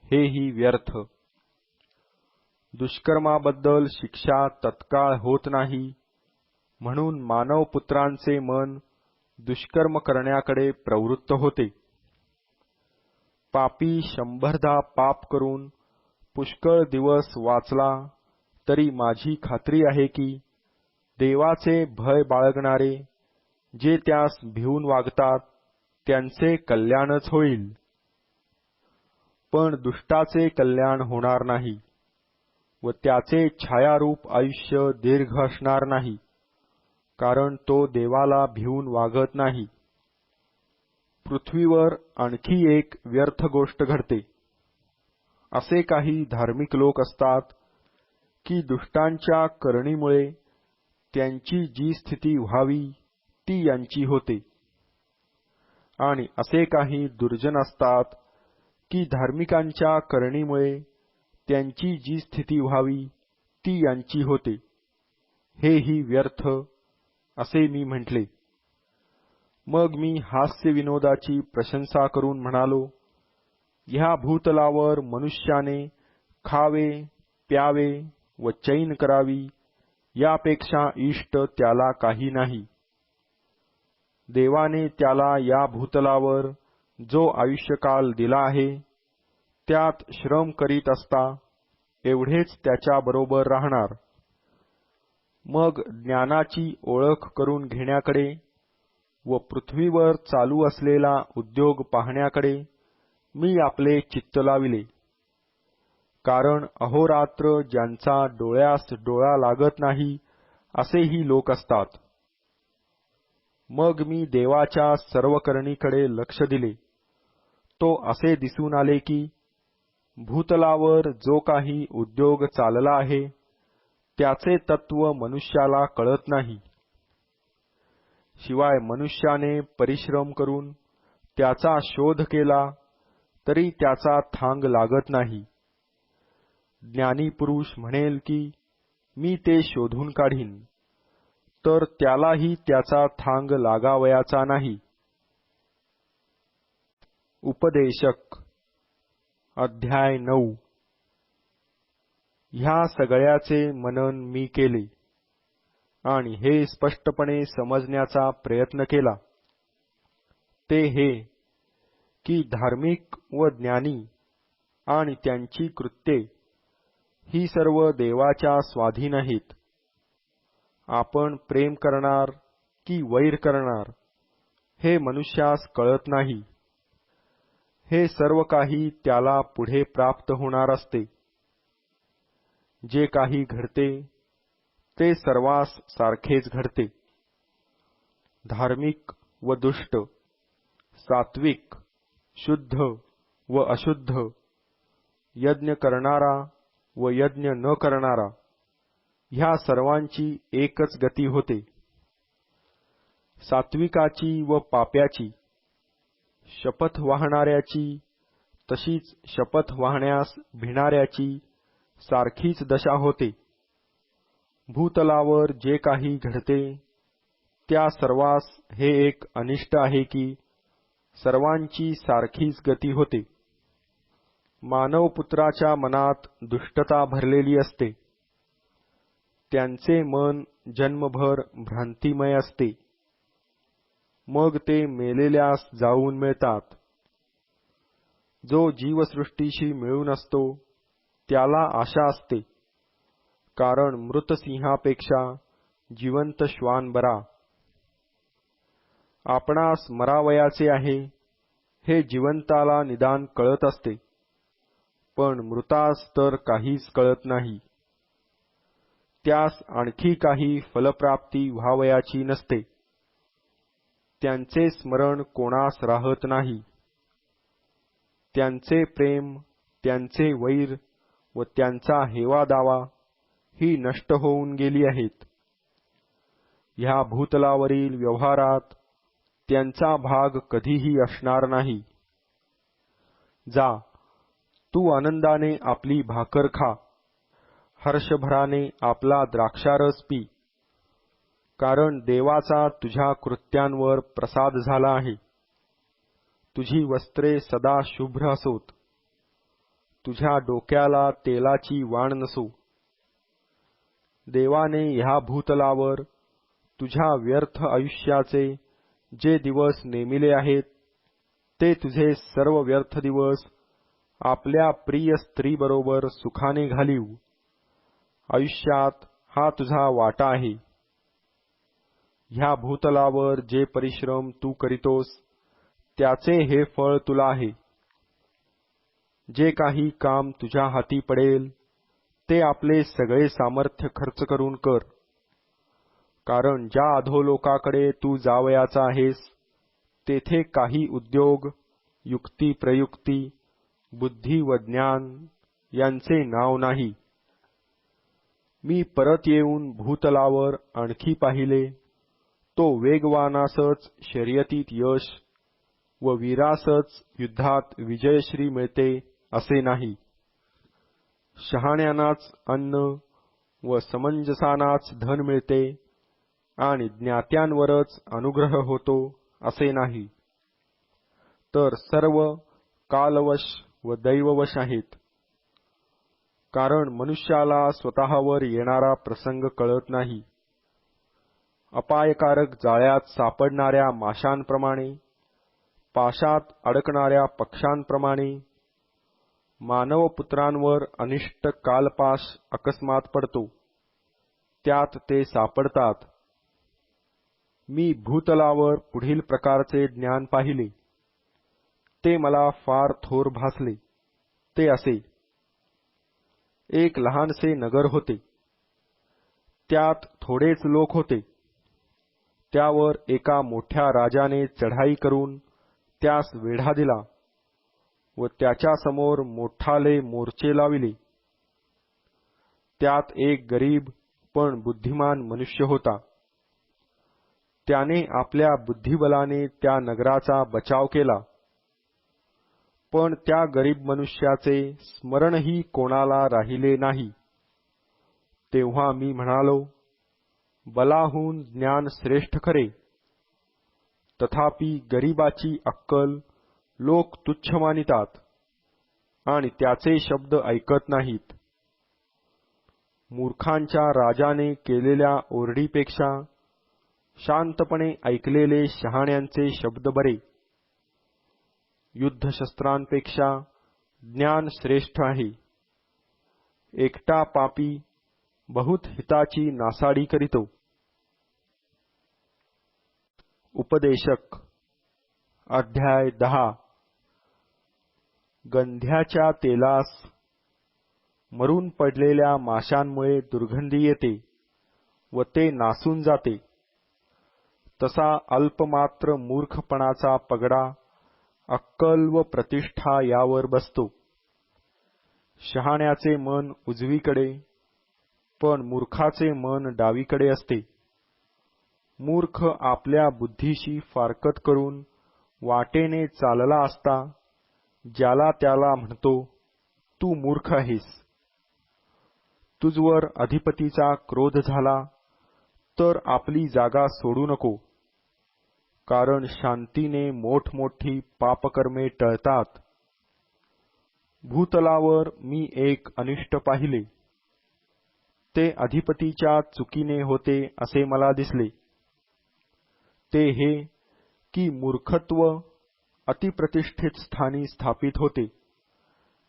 हेही व्यर्थ. दुष्कर्माबद्दल शिक्षा तत्काळ होत नाही, म्हणून मानवपुत्रांचे मन दुष्कर्म करण्याकडे प्रवृत्त होते. पापी 100दा पाप करून पुष्कळ दिवस वाचला तरी माझी खात्री आहे की देवाचे भय बाळगणारे जे त्यास भिवून वागतात त्यांचे कल्याणच होईल. पण दुष्टाचे कल्याण होणार नाही व त्याचे छायारूप आयुष्य दीर्घ असणार नाही, कारण तो देवाला भिवून वागत नाही. पृथ्वीवर आणखी एक व्यर्थ गोष्ट घडते. असे काही धार्मिक लोक असतात की दुष्टांच्या करणीमुळे त्यांची जी स्थिती व्हावी ती यांची होते, आणि असे काही दुर्जन असतात की धार्मिकांच्या करणीमुळे त्यांची जी स्थिती व्हावी ती यांची होते. हेही व्यर्थ असे मी म्हटले. मग मी हास्यविनोदाची प्रशंसा करून म्हणालो, ह्या भूतलावर मनुष्याने खावे, प्यावे व चैन करावी यापेक्षा इष्ट त्याला काही नाही. देवाने त्याला या भूतलावर जो आयुष्यकाल दिला आहे त्यात श्रम करीत असता एवढेच त्याच्याबरोबर राहणार. मग ज्ञानाची ओळख करून घेण्याकडे व पृथ्वीवर चालू असलेला उद्योग पाहण्याकडे मी आपले चित्त लाविले, कारण अहोरात्र ज्यांचा डोळ्यास डोळा लागत नाही असेही लोक असतात. मग मी देवाच्या सर्व करणीकडे लक्ष दिले. तो असे दिसून आले की भूतलावर जो काही उद्योग चालला आहे त्याचे तत्व मनुष्याला कळत नाही. शिवाय मनुष्याने परिश्रम करून त्याचा शोध केला तरी त्याचा थांग लागत नाही. ज्ञानी पुरुष म्हणेल की मी ते शोधून काढीन, तर त्यालाही त्याचा थांग लागावयाचा नाही. उपदेशक अध्याय 9. ह्या सगळ्याचे मनन मी केले आणि हे स्पष्टपणे समजण्याचा प्रयत्न केला. ते हे की धार्मिक व ज्ञानी आणि त्यांची कृत्ये ही सर्व देवाच्या स्वाधीन आहेत. आपण प्रेम करणार की वैर करणार हे मनुष्यास कळत नाही. हे सर्व काही त्याला पुढे प्राप्त होणार असते. जे काही घडते ते सर्वांस सारखेच घडते. धार्मिक व दुष्ट, सात्विक, शुद्ध व अशुद्ध, यज्ञ करणारा व यज्ञ न करणारा ह्या सर्वांची एकच गती होते. सात्विकाची व पाप्याची, शपथ वाहणाऱ्याची तशीच शपथ वाहण्यास भिणाऱ्याची सारखीच दशा होते. भूतलावर जे काही घडते त्या सर्वांस हे एक अनिष्ट आहे की सर्वांची सारखीच गती होते. मानवपुत्राच्या मनात दुष्टता भरलेली असते. त्यांचे मन जन्मभर भ्रांतिमय असते. मग ते मेलेल्यास जाऊन मिळतात. जो जीवसृष्टीशी मिळून असतो त्याला आशा असते, कारण मृत सिंहापेक्षा जिवंत श्वान बरा. आपणास मरावयाचे आहे हे जिवंताला निदान कळत असते, पण मृतास तर काहीच कळत नाही. त्यास आणखी काही फलप्राप्ती व्हावयाची नसते. त्यांचे स्मरण कोणास राहत नाही. त्यांचे प्रेम, त्यांचे वैर व त्यांचा हेवा दावा ही नष्ट होऊन गेली आहेत. ह्या भूतलावरील व्यवहारात त्यांचा भाग कधीही असणार नाही. जा, तू आनंदाने आपली भाकर खा, हर्षभराने आपला द्राक्षारस पी, कारण देवाचा तुझ्या कृत्यांवर प्रसाद झाला आहे. तुझी वस्त्रे सदा शुभ्र असोत, तुझ्या डोक्याला तेलाची वाण नसो. देवाने ह्या भूतलावर तुझ्या व्यर्थ आयुष्याचे जे दिवस नेमिले आहेत, ते तुझे सर्व व्यर्थ दिवस आपल्या प्रिय स्त्रीबरोबर सुखाने घालीव. आयुष्यात हा तुझा वाटा आहे. ह्या भूतलावर जे परिश्रम तू करीतोस, त्याचे हे फळ तुला आहे. जे काही काम तुझ्या हाती पडेल, ते आपले सगळे सामर्थ्य खर्च करून कर, कारण ज्या अधोलोकाकडे तू जावयाचा आहेस, तेथे काही उद्योग, युक्ती प्रयुक्ती, बुद्धी व ज्ञान यांचे नाव नाही. मी परत येऊन भूतलावर आणखी पाहिले, तो वेगवानासच शर्यतीत यश व वीरासच युद्धात विजयश्री मिळते असे नाही. शहाण्यानाच अन्न व समंजसानाच धन मिळते आणि ज्ञात्यांवरच अनुग्रह होतो असे नाही, तर सर्व कालवश व दैववश आहेत. कारण मनुष्याला स्वतःवर येणारा प्रसंग कळत नाही. अपायकारक जाळ्यात सापडणाऱ्या माशांप्रमाणे, पाशात अडकणाऱ्या पक्ष्यांप्रमाणे मानवपुत्रांवर अनिष्ट कालपाश अकस्मात पडतो, त्यात ते सापडतात. मी भूतलावर पुढील प्रकारचे ज्ञान पाहिले, ते मला फार थोर भासले. ते असे: एक लहानसे नगर होते, त्यात थोडेच लोक होते. त्यावर एका मोठ्या राजाने चढाई करून त्यास वेढा दिला व त्याच्यासमोर मोठाले मोर्चे लाविले. त्यात एक गरीब पण बुद्धिमान मनुष्य होता. त्याने आपल्या बुद्धिबलाने त्या नगराचा बचाव केला, पण त्या गरीब मनुष्याचे स्मरणही कोणाला राहिले नाही. तेव्हा मी म्हणालो, बलाहून ज्ञान श्रेष्ठ खरे, तथापि गरीबाची अक्कल लोक तुच्छ मानितात आणि त्याचे शब्द ऐकत नाहीत. मूर्खांच्या राजाने केलेल्या ओरडीपेक्षा शांतपणे ऐकलेले शहाण्यांचे शब्द बरे. युद्धशस्त्रांपेक्षा ज्ञान श्रेष्ठ आहे. एकटा पापी बहुत हिताची नासाडी करीतो. उपदेशक अध्याय 10. गंध्याच्या तेलास मरून पडलेल्या माशांमुळे दुर्गंधी येते व ते नासून जाते, तसा अल्पमात्र मूर्खपणाचा पगडा अक्कल व प्रतिष्ठा यावर बसतो. शहाण्याचे मन उजवीकडे, पण मूर्खाचे मन डावीकडे असते. मूर्ख आपल्या बुद्धीशी फारकत करून वाटेने चालला असता ज्याला त्याला म्हणतो, तू मूर्ख आहेस. तुझवर अधिपतीचा क्रोध झाला तर आपली जागा सोडू नको, कारण शांतीने मोठमोठी पापकर्मे टळतात. भूतलावर मी एक अनिष्ट पाहिले. ते अधिपतीच्या चुकीने होते असे मला दिसले. ते हे की मूर्खत्व अतिप्रतिष्ठित स्थानी स्थापित होते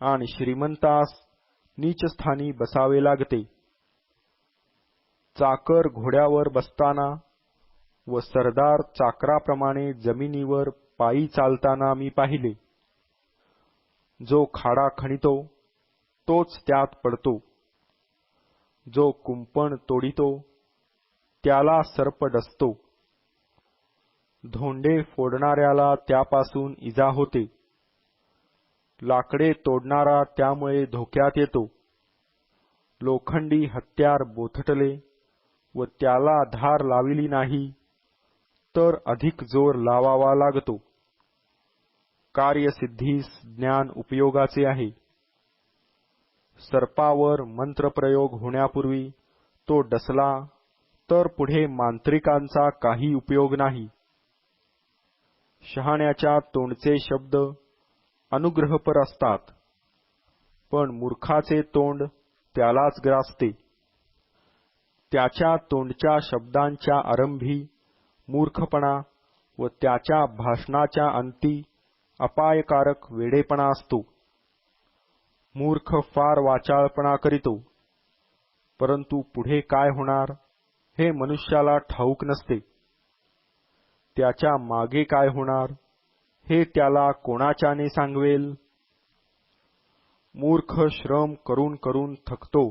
आणि श्रीमंतास नीचस्थानी बसावे लागते. चाकर घोड्यावर बसताना व सरदार चाकराप्रमाणे जमिनीवर पायी चालताना मी पाहिले. जो खाडा खणितो तोच त्यात पडतो. जो कुंपण तोडितो त्याला सर्प डसतो. धोंडे फोडणाऱ्याला त्यापासून इजा होते. लाकडे तोडणारा त्यामुळे धोक्यात येतो. लोखंडी हत्यार बोथटले व त्याला धार लाविली नाही तर अधिक जोर लावावा लागतो. कार्यसिद्धीस ज्ञान उपयोगाचे आहे. सर्पावर मंत्रप्रयोग होण्यापूर्वी तो डसला तर पुढे मांत्रिकांचा काही उपयोग नाही. शहाण्याच्या तोंडचे शब्द अनुग्रहपर असतात, पण मूर्खाचे तोंड त्यालाच ग्रासते. त्याच्या तोंडच्या शब्दांच्या आरंभी मूर्खपणा व त्याच्या भाषणाच्या अंती अपायकारक वेडेपणा असतो. मूर्ख फार वाचाळपणा करीतो, परंतु पुढे काय होणार हे मनुष्याला ठाऊक नसते. त्याच्या मागे काय होणार हे त्याला कोणाच्याने सांगवेल. मूर्ख श्रम करून करून थकतो,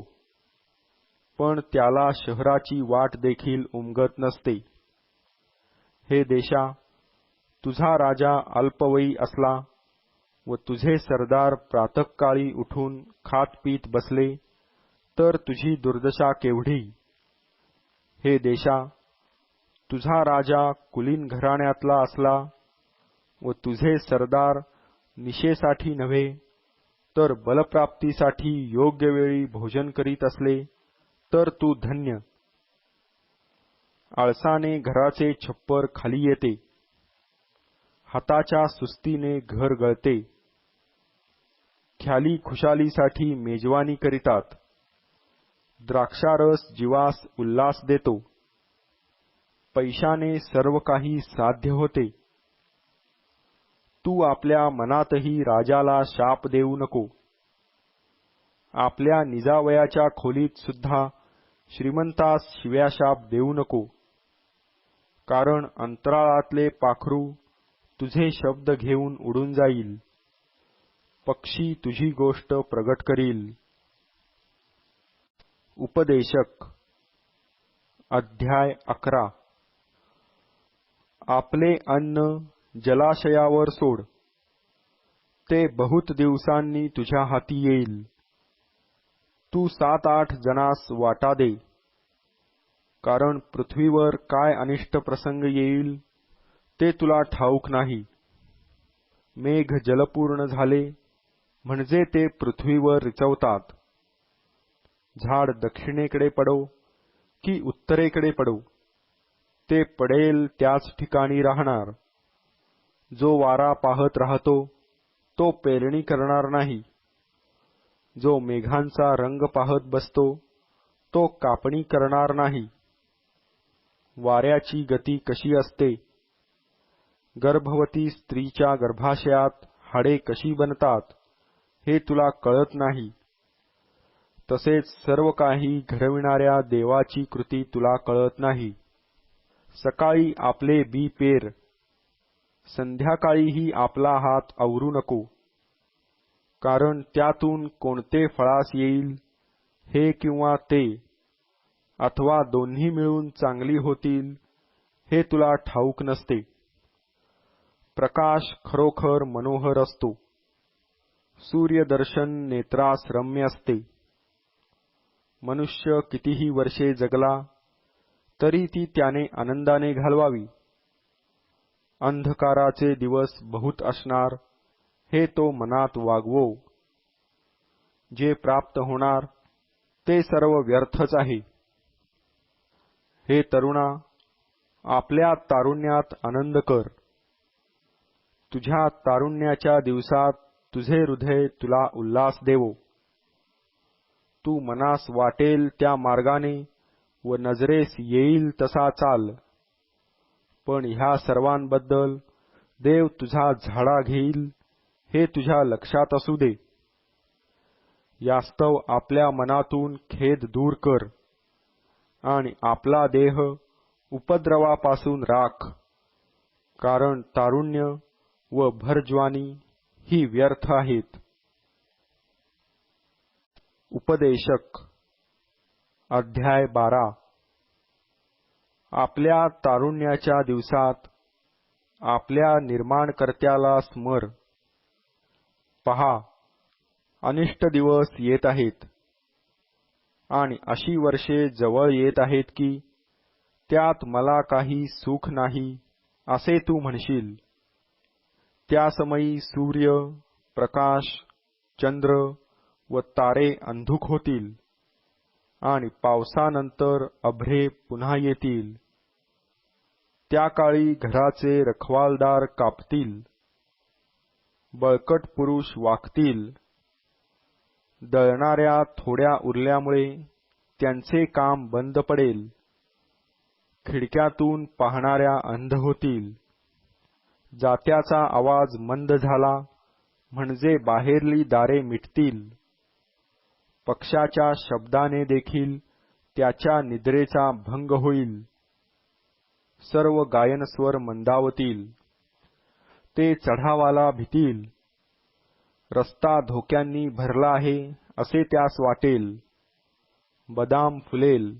पण त्याला शहराची वाट देखील उमगत नसते. हे देशा, तुझा राजा अल्पवयी असला व तुझे सरदार प्रातःकाळी उठून खात पीत बसले तर तुझी दुर्दशा केवढी. हे देशा, तुझा राजा कुलीन घराण्यातला असला व तुझे सरदार निशेसाठी नव्हे तर बलप्राप्तीसाठी योग्य वेळी भोजन करीत असले तर तू धन्य. आळसाने घराचे छप्पर खाली येते, हाताच्या सुस्तीने घर गळते. ख्याली खुशालीसाठी मेजवानी करीतात, द्राक्षारस जीवास उल्हास देतो. पैशाने सर्व काही साध्य होते. तू आपल्या मनातही राजाला शाप देऊ नको. आपल्या निजावयाच्या खोलीत सुद्धा श्रीमंतास शिव्याशाप देऊ नको, कारण अंतराळातले पाखरू तुझे शब्द घेऊन उडून जाईल. पक्षी तुझी गोष्ट प्रगट करील. उपदेशक अध्याय 11. आपले अन्न जलाशयावर सोड, ते बहुत दिवसांनी तुझ्या हाती येईल. तू 7-8 जणास वाटा दे, कारण पृथ्वीवर काय अनिष्ट प्रसंग येईल ते तुला ठाऊक नाही. मेघ जलपूर्ण झाले म्हणजे ते पृथ्वीवर रिचवतात. झाड दक्षिणेकडे पडो की उत्तरेकडे पडो, ते पडेल त्याच ठिकाणी राहणार. जो वारा पाहत राहतो तो पेरणी करणार नाही. जो मेघांचा रंग पाहत बसतो तो कापणी करणार नाही. वाऱ्याची गती कशी असते, गर्भवती स्त्रीच्या गर्भाशयात हाडे कशी बनतात हे तुला कळत नाही. तसेच सर्व काही घडविणाऱ्या देवाची कृती तुला कळत नाही. सकाळी आपले बी पेर, संध्याकाळीही आपला हात आवरू नको, कारण त्यातून कोणते फळास येईल हे किंवा ते, अथवा दोन्ही मिळून चांगली होतील हे तुला ठाऊक नसते. प्रकाश खरोखर मनोहर असतो. सूर्यदर्शन नेत्रास रम्य असते. मनुष्य कितीही वर्षे जगला तरी ती त्याने आनंदाने घालवावी. अंधकाराचे दिवस बहुत असणार हे तो मनात वागवो. जे प्राप्त होणार ते सर्व व्यर्थच आहे. हे तरुणा, आपल्या तारुण्यात आनंद कर. तुझ्या तारुण्याच्या दिवसात तुझे हृदय तुला उल्हास देवो. तू मनास वाटेल त्या मार्गाने व नजरेस येईल तसा चाल. पण ह्या सर्वांबद्दल देव तुझा झाडा घेईल हे तुझ्या लक्षात असू दे. यास्तव आपल्या मनातून खेद दूर कर आणि आपला देह उपद्रवापासून राख, कारण तारुण्य व भरजवानी ही व्यर्थ आहेत. उपदेशक अध्याय 12. आपल्या तारुण्याच्या दिवसात आपल्या निर्माणकर्त्याला स्मर. पहा, अनिष्ट दिवस येत आहेत आणि अशी वर्षे जवळ येत आहेत की त्यात मला काही सुख नाही असे तू म्हणशील. त्या समयी सूर्य, प्रकाश, चंद्र व तारे अंधुक होतील आणि पावसानंतर अभ्रे पुन्हा येतील. त्या काळी घराचे रखवालदार कापतील, बळकट पुरुष वाकतील, दळणाऱ्या थोड्या उरल्यामुळे त्यांचे काम बंद पडेल, खिडक्यातून पाहणाऱ्या अंध होतील, जात्याचा आवाज मंद झाला म्हणजे बाहेरली दारे मिटतील, पक्षाच्या शब्दाने देखील त्याच्या निद्रेचा भंग होईल, सर्व गायनस्वर मंदावतील, ते चढावाला भीतील, रस्ता धोक्यांनी भरला आहे असे त्यास वाटेल, बदाम फुलेल,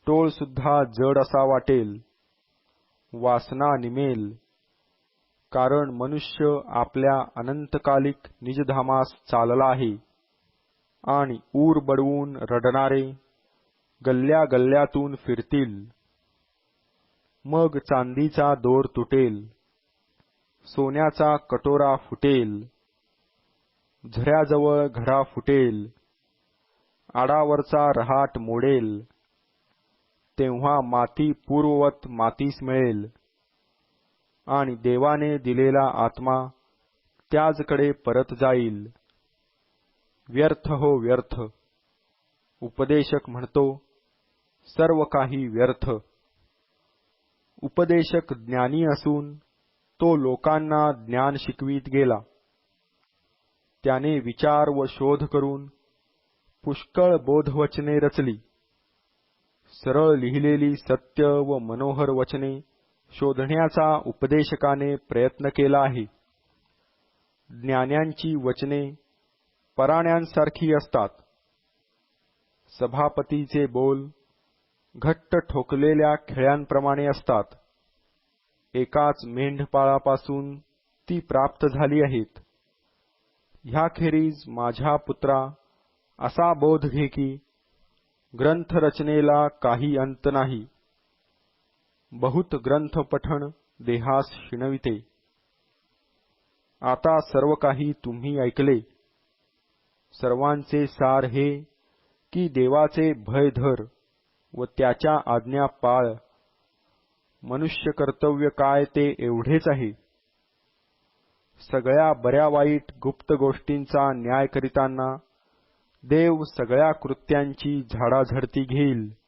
टोळसुद्धा जड असा वाटेल, वासना निमेल, कारण मनुष्य आपल्या अनंतकालिक निजधामास चालला आहे आणि ऊर बडवून रडणारे गल्ल्या गल्ल्यातून फिरतील. मग चांदीचा दोर तुटेल, सोन्याचा कटोरा फुटेल, झऱ्याजवळ घडा फुटेल, आडावरचा रहाट मोडेल, तेव्हा माती पूर्ववत मातीस मिळेल आणि देवाने दिलेला आत्मा त्याचकडे परत जाईल. व्यर्थ हो व्यर्थ. उपदेशक म्हणतो, सर्व काही व्यर्थ. उपदेशक ज्ञानी असून तो लोकांना ज्ञान शिकवीत गेला. त्याने विचार व शोध करून पुष्कळ बोधवचने रचली. सरळ लिहिलेली सत्य व मनोहर वचने शोधण्याचा उपदेशकाने प्रयत्न केला आहे. ज्ञान्यांची वचने पराण्यांसारखी असतात. सभापतीचे बोल घट्ट ठोकलेल्या खिळ्यांप्रमाणे असतात. एकाच मेंढपाळापासून ती प्राप्त झाली आहेत. ह्याखेरीज माझ्या पुत्रा असा बोध घे की ग्रंथरचनेला काही अंत नाही. बहुत ग्रंथ पठण देहास शिणविते. आता सर्व काही तुम्ही ऐकले. सर्वांचे सार हे की देवाचे भय धर व त्याच्या आज्ञा पाळ. मनुष्य कर्तव्य काय ते एवढेच आहे. सगळ्या बऱ्या वाईट गुप्त गोष्टींचा न्याय करीताना देव सगळ्या कृत्यांची झाडाझडती घेईल.